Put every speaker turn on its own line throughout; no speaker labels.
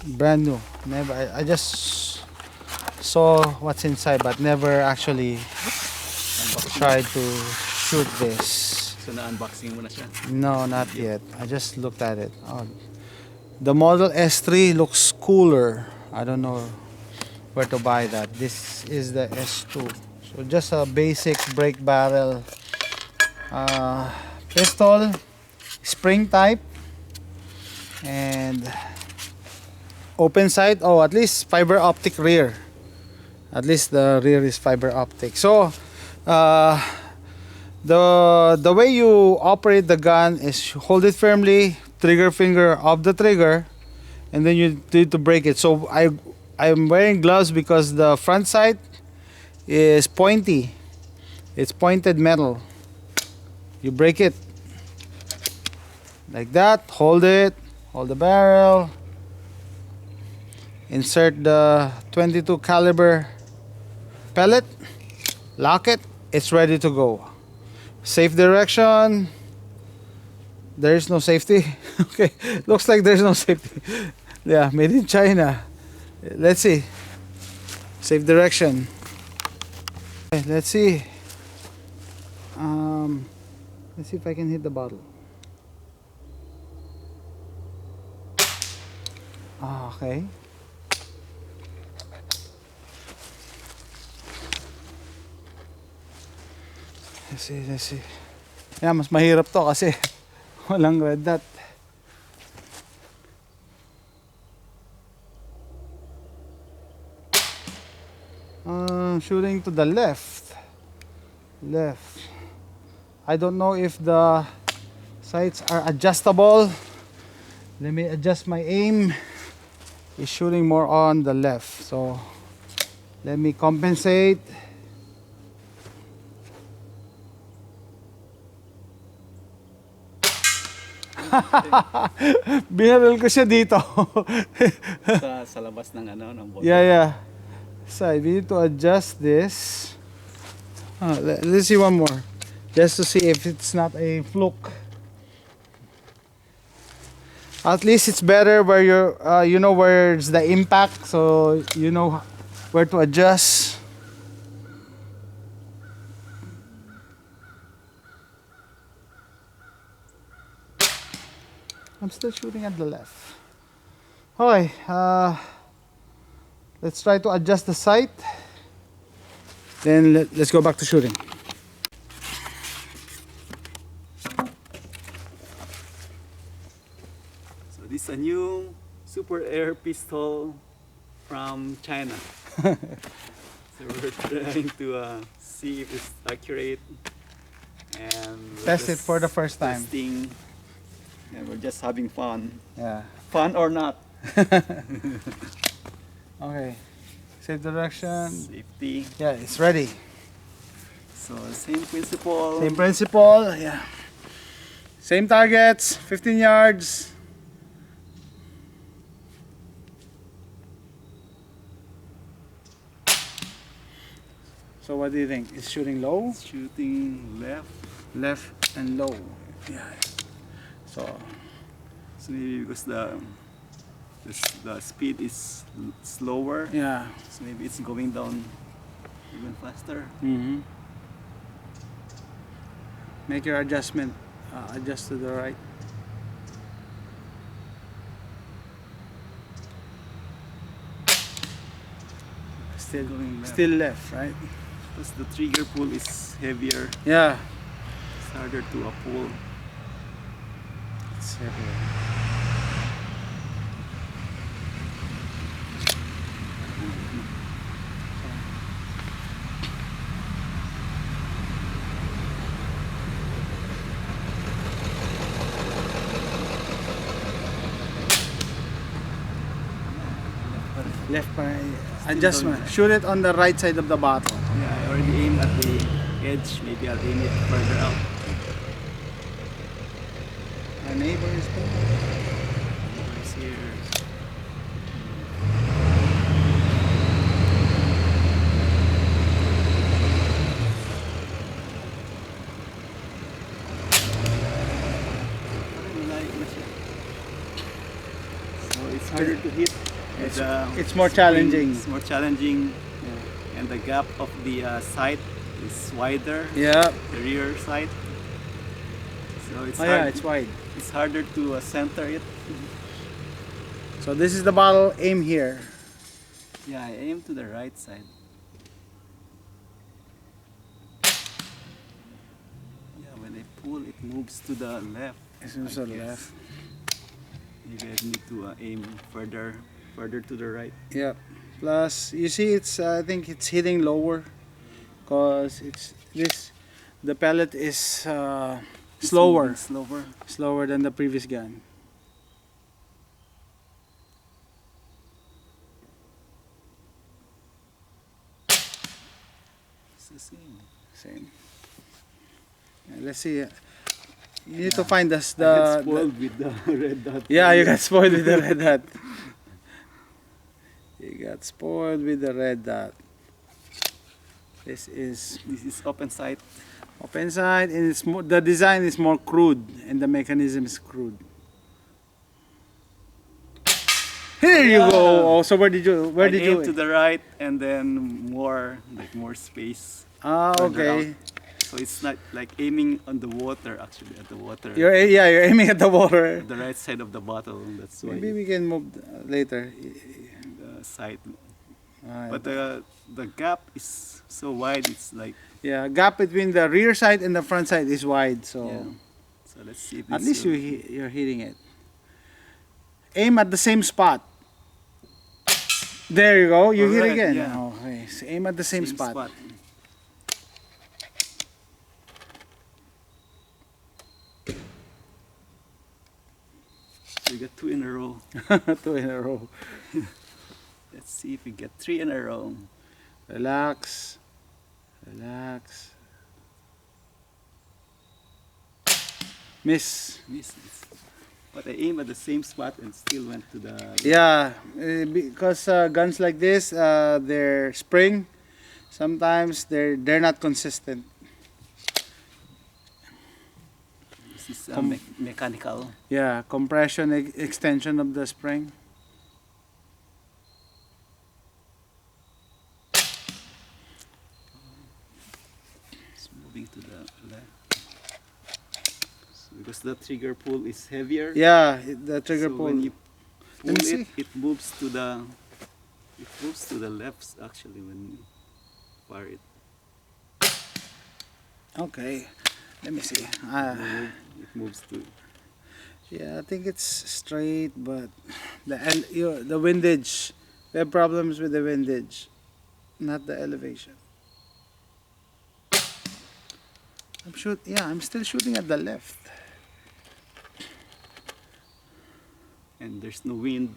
Brand new. Never. I just saw what's inside, but never actually tried to shoot this.
So na-unboxing mo na siya?
No, not yet. I just looked at it. Oh, the Model S3 looks cooler. I don't know where to buy that. This is the S2. So just a basic brake barrel pistol, spring type, and open sight. Oh, at least fiber optic rear. At least the rear is fiber optic. So the way you operate the gun is you hold it firmly, trigger finger off the trigger, and then you need to break it. So I'm wearing gloves because the front sight is pointy. It's pointed metal. You break it like that, hold it, hold the barrel, insert the 22 caliber pellet, lock it, it's ready to go. Safe direction. There is no safety. Okay, looks like there's no safety. Yeah, made in China. Let's see. Safe direction. Okay, let's see. Let's see if I can hit the bottle. Okay. Let's see. Yeah, mas mahirap to kasi walang red dot. Shooting to the left. I don't know if the sights are adjustable. Let me adjust my aim. It's shooting more on the left, so let me compensate. Binaril ko siya dito.
sa labas ng ano ng bottle.
Yeah. So I need to adjust this. Let's see one more, just to see if it's not a fluke. At least it's better where you're, you know where's the impact, so you know where to adjust. I'm still shooting at the left. Okay, let's try to adjust the sight. Then let's go back to shooting.
So this is a new super air pistol from China. So we're trying to see if it's accurate and
Test it for the first time.
testing. And we're just having fun.
Yeah.
Fun or not?
Okay. Safe direction.
Safety.
Yeah, it's ready.
So same principle.
Same principle. Yeah. Same targets. 15 yards. So what do you think? Is shooting low?
Shooting left.
Left and low. Yeah. So
So maybe because the speed is slower.
yeah.
So maybe it's going down even faster.
Mm-hmm. Make your adjustment. Adjust to the right. Still left, right?
Because the trigger pull is heavier.
Yeah.
It's harder to pull.
It's heavier. Left pa adjustment. Shoot it on the right side of the bottle.
Yeah, I already aimed at the edge. Maybe I'll aim it further out.
Our neighbor is there.
It's here. So it's harder to hit.
It's,
The
it's more
spring
challenging.
is more challenging, and the gap of the sight is wider.
Yeah.
The rear sight. So it's
Oh
hard.
yeah, it's wide.
It's harder to center it.
So this is the bottle. Aim here.
Yeah, I aim to the right side. Yeah, when I pull, it moves to the left.
It's moves to the
guess.
left.
You guys need to aim further to the right.
Yeah. Plus, you see, it's I think it's hitting lower, cause it's this. The pellet is
It's
slower,
moving slower.
slower than the previous gun.
It's the same.
Same. Yeah, let's see. You need to find us
I got
the.
spoiled with the red dot.
Yeah, you got spoiled with the red dot. You got spoiled with the red dot. This is
This is open sight.
open side, and it's more, the design is more crude, and the mechanism is crude. Here you
Yeah.
go. Oh, so where did you
I aim
you?
to the right and then more space.
Ah,
further
okay.
So it's not like aiming on the water actually at the water.
You're aiming at the water.
At the right side of the bottle. That's why
Maybe we can move later.
the sight.
Ah,
But the gap is so wide. It's like
yeah, gap between the rear side and the front side is wide, so
yeah. So let's see if
at
this
least
will-
you're hitting it. Aim at the same spot. There you go. You hit
Alright,
again.
yeah.
Okay. So aim at the same spot.
So we got 2 in a row.
2 in a row.
Let's see if we get 3 in a row.
Relax. Relax. Miss.
Miss. But I aim at the same spot and still went to the.
Yeah, because guns like this, they're spring. Sometimes they're not consistent.
This is mechanical.
Yeah, compression extension of the spring.
It's moving to the left. So because the trigger pull is heavier.
Yeah, the trigger
so
pull.
when you pull
Let me
it,
see.
it moves to the left actually when you fire it.
Okay, let me see.
It moves to.
Yeah, I think it's straight, but the windage. We have problems with the windage, not the elevation. I'm still shooting at the left.
And there's no wind,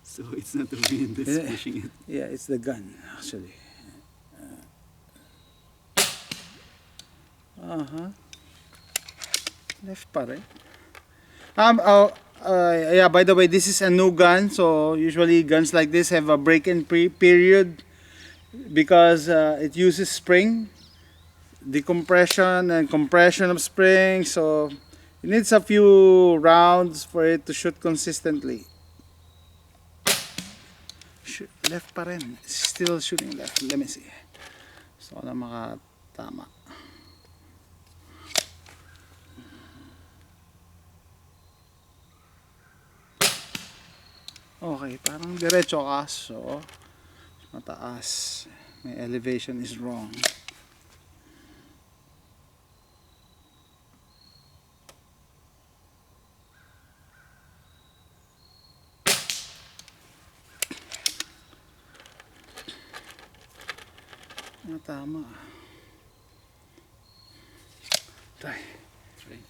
so it's not the wind that's
Yeah.
pushing it.
Yeah, it's the gun actually. Left pa rin. Yeah, by the way, this is a new gun, so usually guns like this have a break-in period because it uses spring, decompression and compression of spring, so it needs a few rounds for it to shoot consistently. Left pa rin. Still shooting left. Let me see. So na makatama. Okay, parang diretso ka, so mataas. My elevation is wrong. Tama. Try.
Right?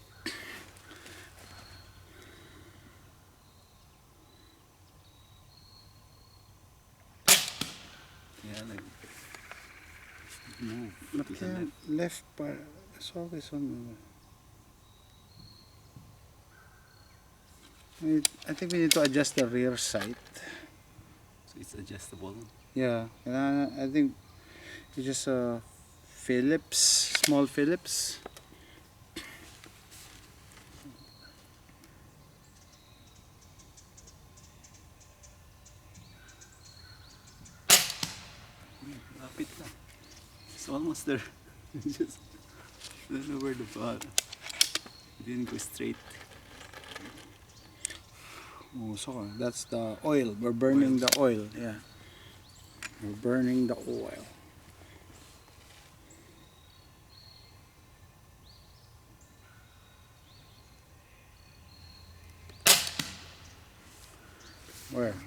Yeah, like move
But
to the
yeah,
left.
left part. It's always on. I think we need to adjust the rear sight.
So it's adjustable.
Yeah, I think it's just a Phillips, small Phillips.
Kapit lang. It's almost there. Just don't know where the ball. Didn't go straight.
Oh, so that's the oil. We're burning the oil. Yeah. We're burning the oil.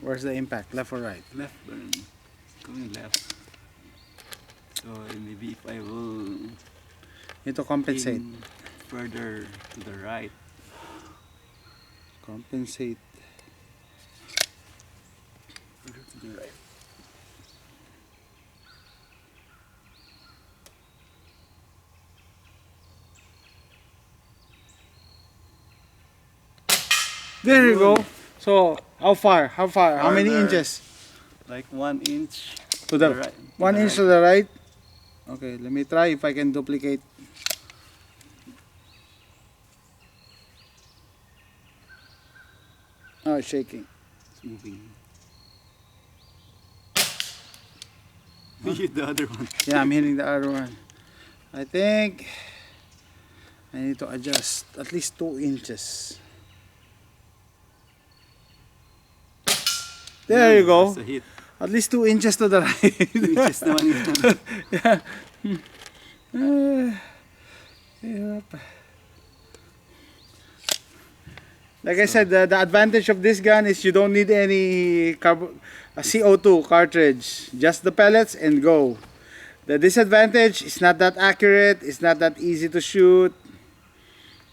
Where's the impact? Left or right?
Left burn. Going left. So maybe if I will
Need to compensate.
aim further to the right.
Compensate.
Further to the right.
There you go. So how far? How far? How many
Farther.
inches?
Like 1 inch
To the
right.
1 inch to the right. Okay, let me try if I can duplicate. Oh, it's shaking.
It's moving. Hit the other one.
Yeah, I'm hitting the other one. I think I need to adjust at least 2 inches. There you go.
That's a hit.
At least 2 inches to the right.
2 inches naman yun.
Yep. Like I said, the advantage of this gun is you don't need any CO2 cartridge. Just the pellets and go. The disadvantage is not that accurate. It's not that easy to shoot.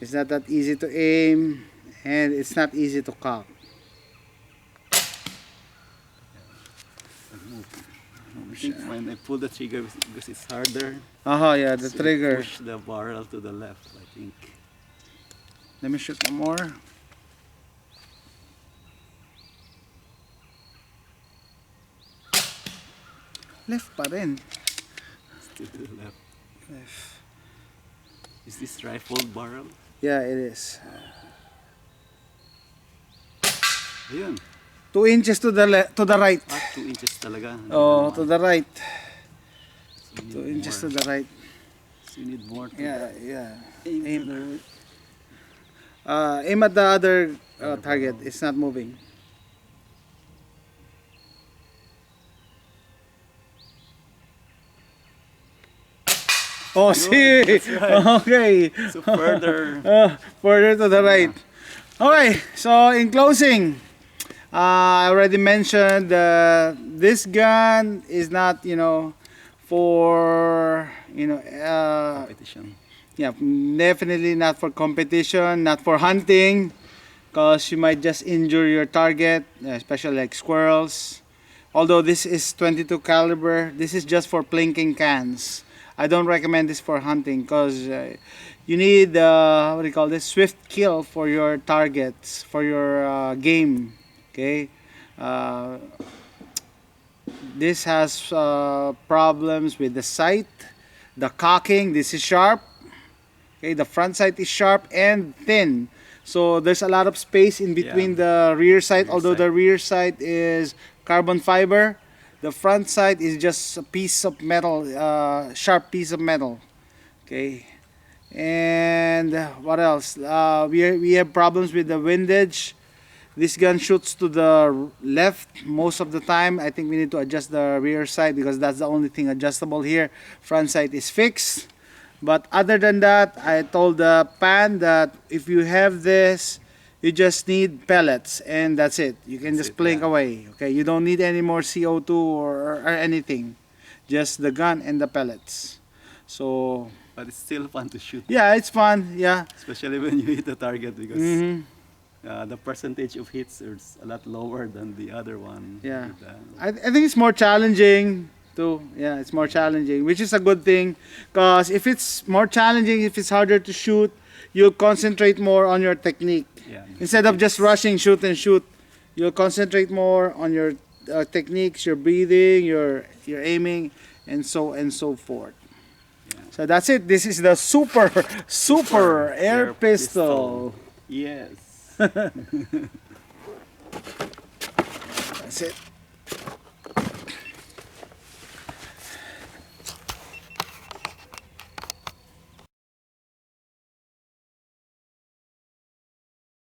It's not that easy to aim. And it's not easy to cock.
I think when I pull the trigger because it's harder.
Yeah, the
so
trigger.
Push the barrel to the left, I think.
Let me shoot one more. Left pa rin.
Still to the left.
Left.
Is this rifled barrel?
Yeah, it is.
Ayun.
2 inches to the right.
2 inches talaga.
Oh, to the right.
So you
2
need
inches
more.
to the right.
So you need more to
Yeah.
aim.
Aim.
to the-
Aim at the other target. It's not moving. Oh, see.
that's right.
Okay.
So further.
Further to the right. Okay. So in closing, I already mentioned this gun is not, for
Competition.
yeah, definitely not for competition, not for hunting, because you might just injure your target, especially like squirrels. Although this is 22 caliber, this is just for plinking cans. I don't recommend this for hunting because you need what do you call this, swift kill for your targets, for your game. Okay, this has problems with the sight, the cocking. This is sharp. Okay, the front sight is sharp and thin, so there's a lot of space in between the rear sight.
Rear
Although
sight.
the rear sight is carbon fiber, the front sight is just a piece of metal, sharp piece of metal. Okay, and what else? We have problems with the windage. This gun shoots to the left most of the time. I think we need to adjust the rear sight because that's the only thing adjustable here. Front sight is fixed. But other than that, I told the pan that if you have this, you just need pellets and that's it. You can
That's
just
it,
blink
yeah.
away. Okay, you don't need any more CO2 or anything. Just the gun and the pellets. So
But it's still fun to shoot.
yeah, it's fun. Yeah.
Especially when you hit the target because
Mhm.
the percentage of hits is a lot lower than the other one.
Yeah.
With the-
I think it's more challenging too. Yeah, it's more challenging, which is a good thing. Because if it's more challenging, if it's harder to shoot, you'll concentrate more on your technique.
yeah,
Instead of just rushing, shoot and shoot, you'll concentrate more on your techniques, your breathing, your aiming, and so forth.
Yeah.
So that's it. This is the super air pistol.
Yes.
That's it.